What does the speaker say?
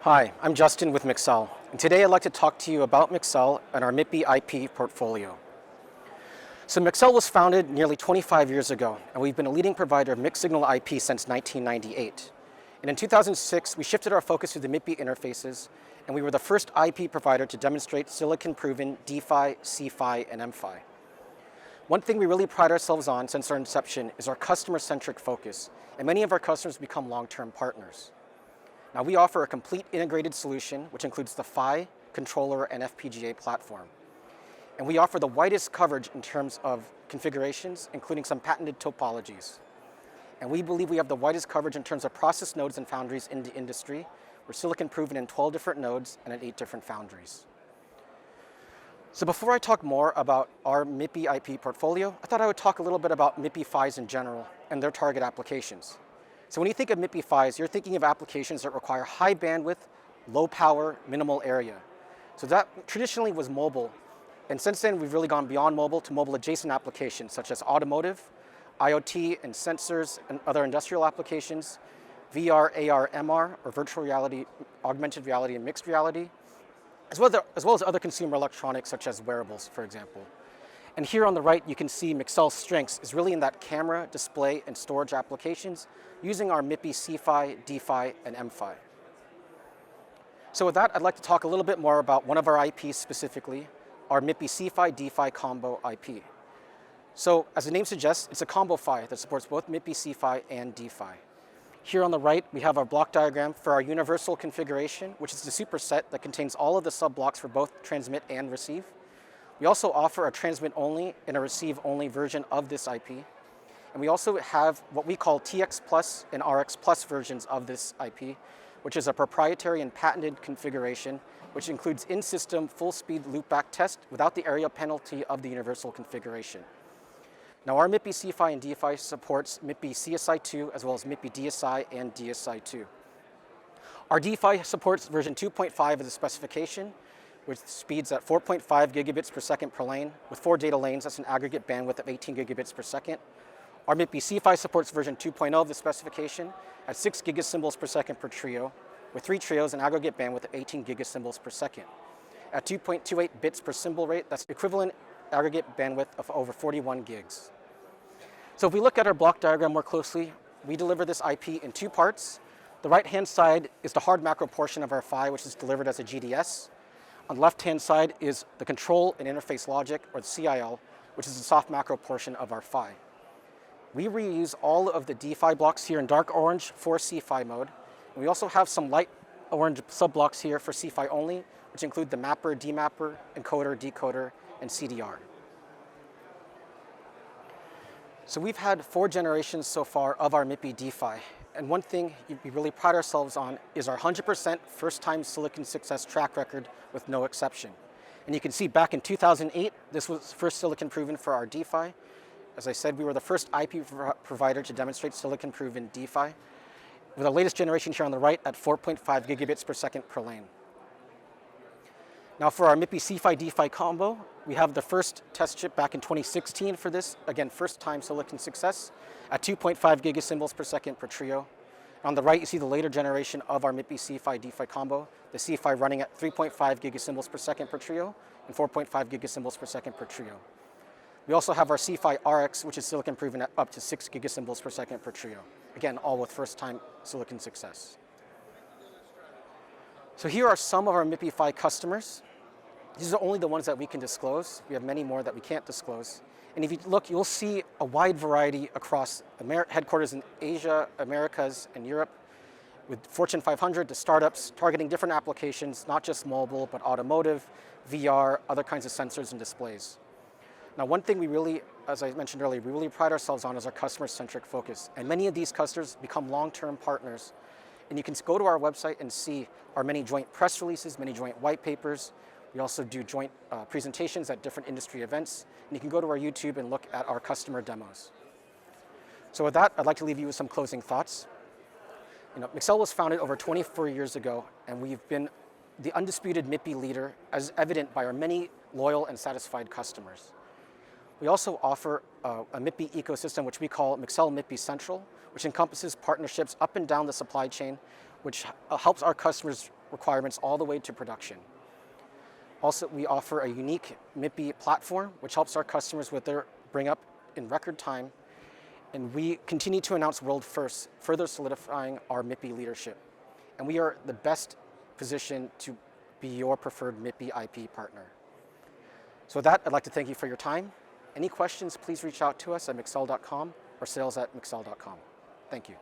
Hi, I'm Justin with Mixel, and today I'd like to talk to you about Mixel and our MIPI IP portfolio. So Mixel was founded nearly 25 years ago, and we've been a leading provider of mixed signal IP since 1998. And in 2006, we shifted our focus to the MIPI interfaces, and we were the first IP provider to demonstrate silicon-proven D-PHY, C-PHY, and M-PHY. One thing we really pride ourselves on since our inception is our customer-centric focus, and many of our customers become long-term partners. Now, we offer a complete integrated solution, which includes the PHY, controller, and FPGA platform. And we offer the widest coverage in terms of configurations, including some patented topologies. And we believe we have the widest coverage in terms of process nodes and foundries in the industry. We're silicon proven in 12 different nodes and at 8 different foundries. So before I talk more about our MIPI IP portfolio, I thought I would talk a little bit about MIPI PHYs in general and their target applications. So when you think of MIPI PHYs, you're thinking of applications that require high bandwidth, low power, minimal area. So that traditionally was mobile. And since then, we've really gone beyond mobile to mobile adjacent applications such as automotive, IoT and sensors and other industrial applications, VR, AR, MR, or virtual reality, augmented reality, and mixed reality, as well as other consumer electronics such as wearables, for example. And here on the right, you can see Mixel Strengths is really in that camera, display, and storage applications using our MIPI C-PHY, D-PHY, and M-PHY. So with that, I'd like to talk a little bit more about one of our IPs specifically, our MIPI C-PHY, D-PHY combo IP. So as the name suggests, it's a combo PHY that supports both MIPI C-PHY and D-PHY. Here on the right, we have our block diagram for our universal configuration, which is the superset that contains all of the sub-blocks for both transmit and receive. We also offer a transmit-only and a receive-only version of this IP. And we also have what we call TX Plus and RX Plus versions of this IP, which is a proprietary and patented configuration, which includes in-system full-speed loopback test without the area penalty of the universal configuration. Now, our MIPI C-PHY and D-PHY supports MIPI CSI2 as well as MIPI DSI and DSI2. Our D-PHY supports version 2.5 of the specification, with speeds at 4.5 gigabits per second per lane, with 4 data lanes. That's an aggregate bandwidth of 18 gigabits per second. Our MIPI C-PHY supports version 2.0 of the specification at 6 gigasymbols per second per trio, with 3 trios and aggregate bandwidth of 18 gigasymbols per second. At 2.28 bits per symbol rate, that's equivalent aggregate bandwidth of over 41 gigs. So if we look at our block diagram more closely, we deliver this IP in 2 parts. The right-hand side is the hard macro portion of our PHY, which is delivered as a GDS. On the left-hand side is the control and interface logic, or the CIL, which is the soft macro portion of our PHY. We reuse all of the D-PHY blocks here in dark orange for C-PHY mode. And we also have some light orange sub-blocks here for C-PHY only, which include the mapper, demapper, encoder, decoder, and CDR. So we've had 4 generations so far of our MIPI D-PHY. And one thing we really pride ourselves on is our 100% first-time silicon success track record with no exception. And you can see back in 2008, this was first silicon proven for our D-PHY. As I said, we were the first IP provider to demonstrate silicon proven D-PHY, with the latest generation here on the right at 4.5 gigabits per second per lane. Now for our MIPI C-PHY D-PHY combo, we have the first test chip back in 2016 for this, again, first time silicon success at 2.5 gigasymbols per second per trio. On the right, you see the later generation of our MIPI C-PHY D-PHY combo, the C-PHY running at 3.5 gigasymbols per second per trio and 4.5 gigasymbols per second per trio. We also have our C-PHY RX, which is silicon proven at up to 6 gigasymbols per second per trio. Again, all with first time silicon success. So here are some of our MIPI PHY customers. These are only the ones that we can disclose. We have many more that we can't disclose. And if you look, you'll see a wide variety across headquarters in Asia, Americas, and Europe, with Fortune 500 to startups targeting different applications, not just mobile, but automotive, VR, other kinds of sensors and displays. Now, one thing we really, as I mentioned earlier, we really pride ourselves on is our customer-centric focus. And many of these customers become long-term partners. And you can go to our website and see our many joint press releases, many joint white papers. We also do joint presentations at different industry events. And you can go to our YouTube and look at our customer demos. So with that, I'd like to leave you with some closing thoughts. Mixel was founded over 24 years ago, and we've been the undisputed MIPI leader, as evident by our many loyal and satisfied customers. We also offer a MIPI ecosystem, which we call Mixel MIPI Central, which encompasses partnerships up and down the supply chain, which helps our customers requirements all the way to production. Also, we offer a unique MIPI platform, which helps our customers with their bring up in record time. And we continue to announce world firsts, further solidifying our MIPI leadership. And we are the best positioned to be your preferred MIPI IP partner. So with that, I'd like to thank you for your time. Any questions, please reach out to us at Mixel.com or sales@Mixel.com. Thank you.